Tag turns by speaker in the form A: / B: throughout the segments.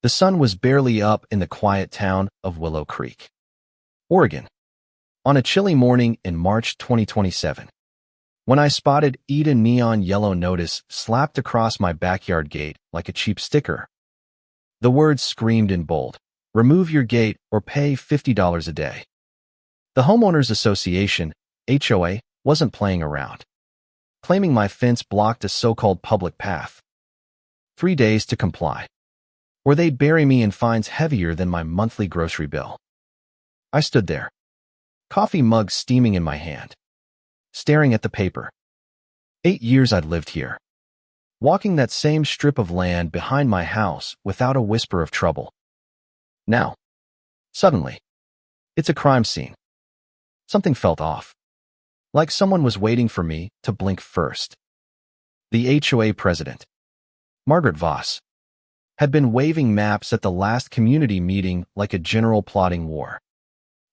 A: The sun was barely up in the quiet town of Willow Creek, Oregon, on a chilly morning in March 2027, when I spotted a neon yellow notice slapped across my backyard gate like a cheap sticker. The words screamed in bold, "Remove your gate or pay $50 a day." The Homeowners Association, HOA, wasn't playing around, claiming my fence blocked a so-called public path. 3 days to comply, or they'd bury me in fines heavier than my monthly grocery bill. I stood there, coffee mug steaming in my hand, staring at the paper. 8 years I'd lived here, walking that same strip of land behind my house without a whisper of trouble. Now, suddenly, it's a crime scene. Something felt off, like someone was waiting for me to blink first. The HOA president, Margaret Voss, had been waving maps at the last community meeting like a general plotting war.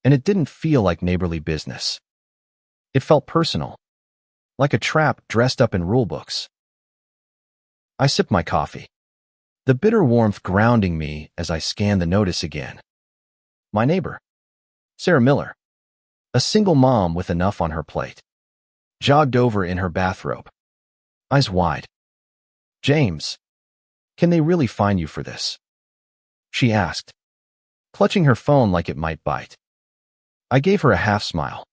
A: And it didn't feel like neighborly business. It felt personal, like a trap dressed up in rulebooks. I sipped my coffee, the bitter warmth grounding me as I scanned the notice again. My neighbor, Sarah Miller, a single mom with enough on her plate, jogged over in her bathrobe, eyes wide. "James, can they really fine you for this?" she asked, clutching her phone like it might bite. I gave her a half smile,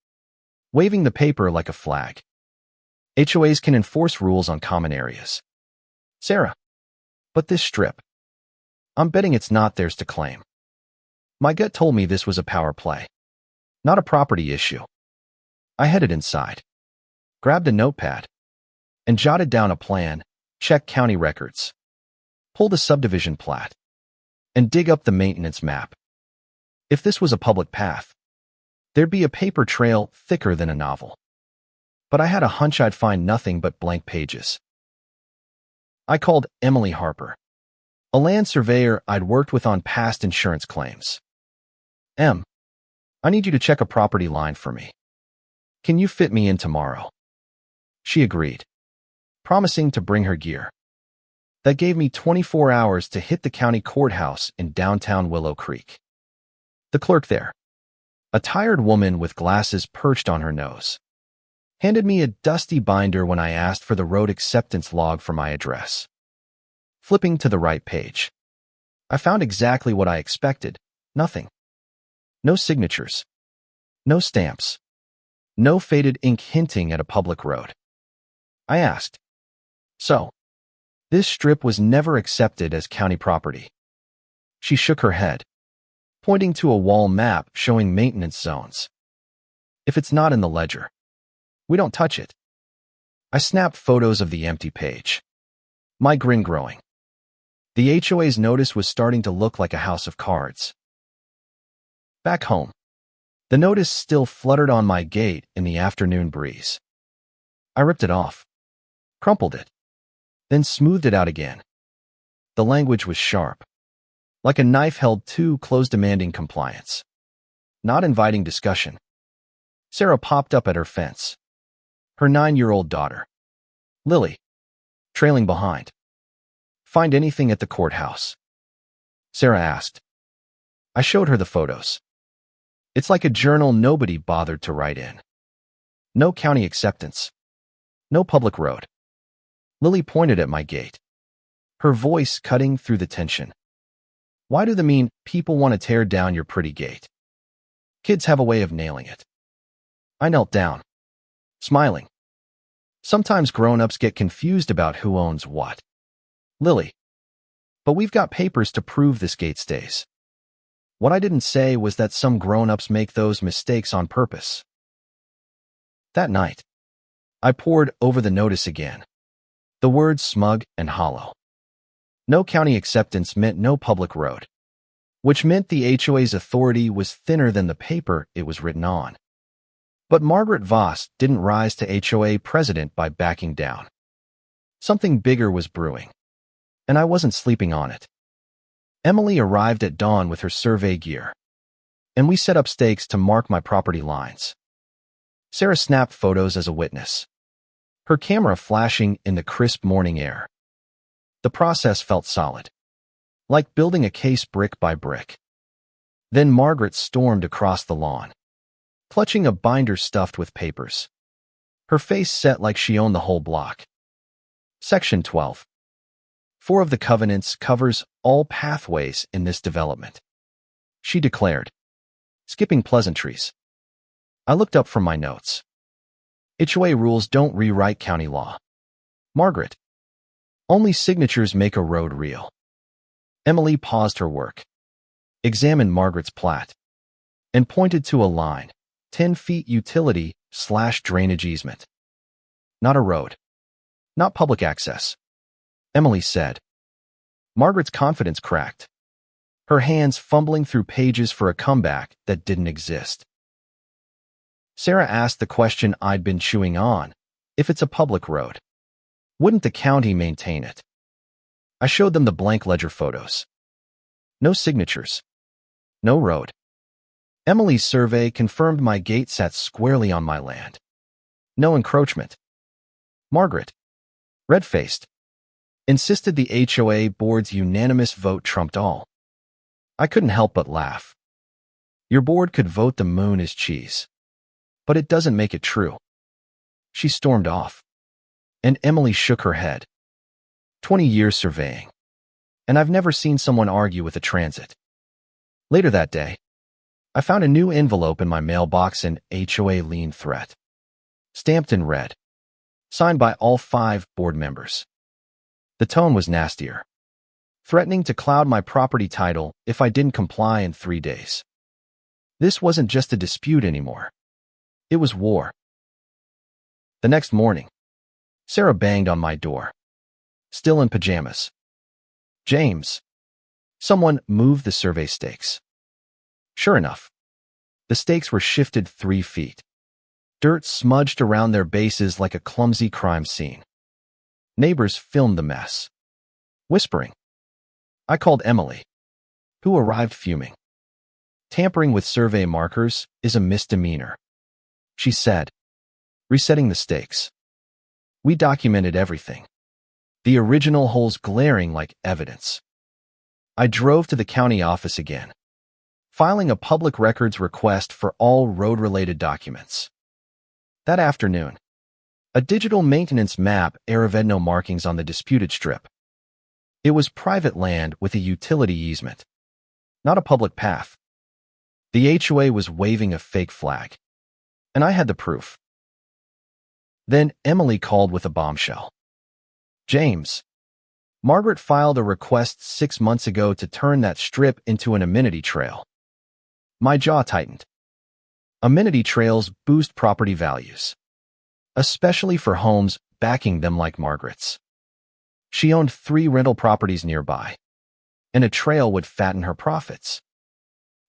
A: waving the paper like a flag. HOAs can enforce rules on common areas. "Sarah, but this strip, I'm betting it's not theirs to claim." My gut told me this was a power play, not a property issue. I headed inside, grabbed a notepad, and jotted down a plan, check county records, pull the subdivision plat, and dig up the maintenance map. If this was a public path, there'd be a paper trail thicker than a novel. But I had a hunch I'd find nothing but blank pages. I called Emily Harper, a land surveyor I'd worked with on past insurance claims. "Em, I need you to check a property line for me. Can you fit me in tomorrow?" She agreed, promising to bring her gear. That gave me 24 hours to hit the county courthouse in downtown Willow Creek. The clerk there, a tired woman with glasses perched on her nose, handed me a dusty binder when I asked for the road acceptance log for my address. Flipping to the right page, I found exactly what I expected: nothing. No signatures, no stamps, no faded ink hinting at a public road. I asked, "So, this strip was never accepted as county property?" She shook her head, pointing to a wall map showing maintenance zones. "If it's not in the ledger, we don't touch it." I snapped photos of the empty page, my grin growing. The HOA's notice was starting to look like a house of cards. Back home, the notice still fluttered on my gate in the afternoon breeze. I ripped it off, crumpled it, then smoothed it out again. The language was sharp, like a knife held too close, demanding compliance, not inviting discussion. Sarah popped up at her fence, her 9-year-old daughter, Lily, trailing behind. "Find anything at the courthouse?" Sarah asked. I showed her the photos. It's like a journal nobody bothered to write in. No county acceptance, no public road. Lily pointed at my gate, her voice cutting through the tension. "Why do the mean people want to tear down your pretty gate? Kids have a way of nailing it." I knelt down, smiling. Sometimes grown-ups get confused about who owns what. "Lily, but we've got papers to prove this gate stays." What I didn't say was that some grown-ups make those mistakes on purpose. That night, I pored over the notice again, the words smug and hollow. No county acceptance meant no public road, which meant the HOA's authority was thinner than the paper it was written on. But Margaret Voss didn't rise to HOA president by backing down. Something bigger was brewing, and I wasn't sleeping on it. Emily arrived at dawn with her survey gear, and we set up stakes to mark my property lines. Sarah snapped photos as a witness, her camera flashing in the crisp morning air. The process felt solid, like building a case brick by brick. Then Margaret stormed across the lawn, clutching a binder stuffed with papers. Her face set like she owned the whole block. Section 12. 4 of the covenants covers all pathways in this development, she declared, skipping pleasantries. I looked up from my notes. HOA rules don't rewrite county law. Margaret. Only signatures make a road real. Emily paused her work, examined Margaret's plat, and pointed to a line, 10 feet utility/drainage easement. Not a road. Not public access, Emily said. Margaret's confidence cracked, her hands fumbling through pages for a comeback that didn't exist. Sarah asked the question I'd been chewing on. If it's a public road, wouldn't the county maintain it? I showed them the blank ledger photos. No signatures. No road. Emily's survey confirmed my gate sat squarely on my land. No encroachment. Margaret, red-faced, insisted the HOA board's unanimous vote trumped all. I couldn't help but laugh. Your board could vote the moon is cheese, but it doesn't make it true. She stormed off, and Emily shook her head. 20 years surveying, and I've never seen someone argue with a transit. Later that day, I found a new envelope in my mailbox, an HOA lien threat, stamped in red, signed by all 5 board members. The tone was nastier, threatening to cloud my property title if I didn't comply in 3 days. This wasn't just a dispute anymore. It was war. The next morning, Sarah banged on my door, still in pajamas. James. Someone moved the survey stakes. Sure enough, the stakes were shifted 3 feet. Dirt smudged around their bases like a clumsy crime scene. Neighbors filmed the mess, whispering. I called Emily, who arrived fuming. Tampering with survey markers is a misdemeanor, she said, resetting the stakes. We documented everything, the original holes glaring like evidence. I drove to the county office again, filing a public records request for all road-related documents. That afternoon, a digital maintenance map aired no markings on the disputed strip. It was private land with a utility easement, not a public path. The HOA was waving a fake flag, and I had the proof. Then Emily called with a bombshell. James. Margaret filed a request 6 months ago to turn that strip into an amenity trail. My jaw tightened. Amenity trails boost property values, especially for homes backing them like Margaret's. She owned 3 rental properties nearby, and a trail would fatten her profits.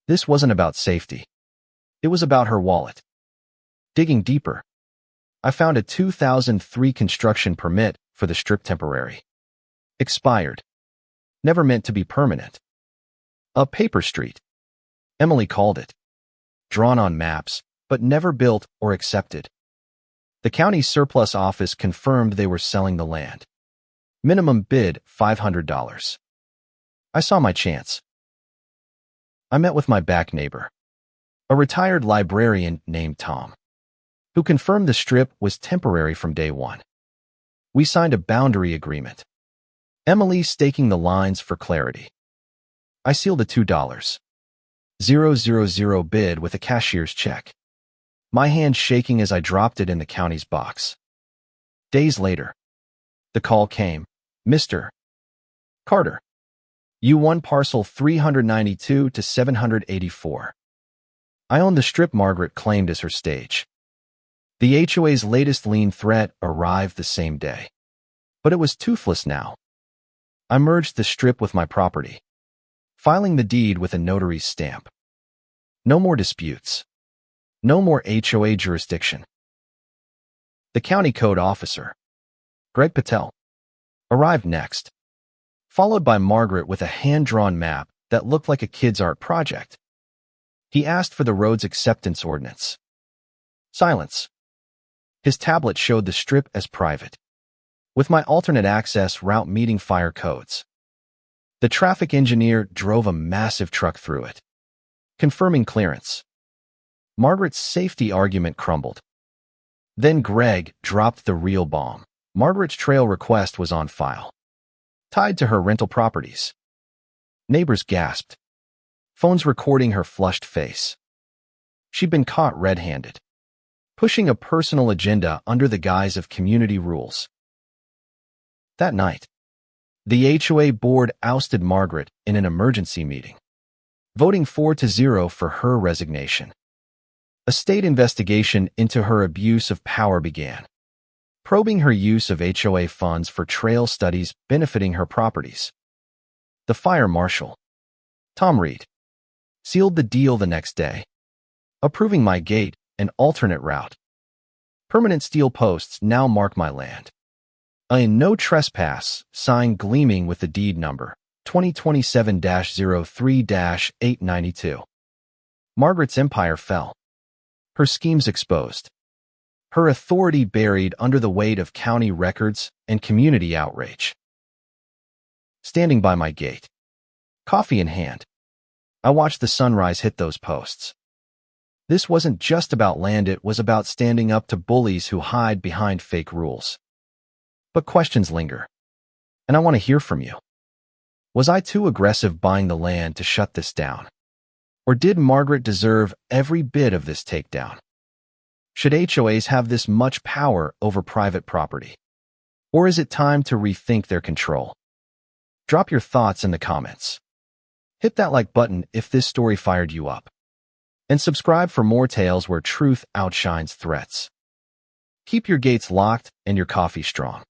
A: This wasn't about safety. It was about her wallet. Digging deeper, I found a 2003 construction permit for the strip temporary. Expired. Never meant to be permanent. A paper street, Emily called it. Drawn on maps, but never built or accepted. The county surplus office confirmed they were selling the land. Minimum bid $500. I saw my chance. I met with my back neighbor, a retired librarian named Tom, who confirmed the strip was temporary from day one. We signed a boundary agreement, Emily staking the lines for clarity. I sealed a $2,000 bid with a cashier's check, my hand shaking as I dropped it in the county's box. Days later, the call came. Mr. Carter, you won parcel 392 to 784. I own the strip Margaret claimed as her stage. The HOA's latest lien threat arrived the same day, but it was toothless now. I merged the strip with my property, filing the deed with a notary's stamp. No more disputes. No more HOA jurisdiction. The county code officer, Greg Patel, arrived next, followed by Margaret with a hand-drawn map that looked like a kid's art project. He asked for the road's acceptance ordinance. Silence. His tablet showed the strip as private, with my alternate access route meeting fire codes. The traffic engineer drove a massive truck through it, confirming clearance. Margaret's safety argument crumbled. Then Greg dropped the real bomb. Margaret's trail request was on file, tied to her rental properties. Neighbors gasped, phones recording her flushed face. She'd been caught red-handed, pushing a personal agenda under the guise of community rules. That night, the HOA board ousted Margaret in an emergency meeting, voting 4-0 for her resignation. A state investigation into her abuse of power began, probing her use of HOA funds for trail studies benefiting her properties. The fire marshal, Tom Reed, sealed the deal the next day, approving my gate and alternate route. Permanent steel posts now mark my land. A no trespass sign gleaming with the deed number 2027-03-892. Margaret's empire fell, her schemes exposed, her authority buried under the weight of county records and community outrage. Standing by my gate, coffee in hand, I watched the sunrise hit those posts. This wasn't just about land, it was about standing up to bullies who hide behind fake rules. But questions linger, and I want to hear from you. Was I too aggressive buying the land to shut this down? Or did Margaret deserve every bit of this takedown? Should HOAs have this much power over private property? Or is it time to rethink their control? Drop your thoughts in the comments. Hit that like button if this story fired you up. And subscribe for more tales where truth outshines threats. Keep your gates locked and your coffee strong.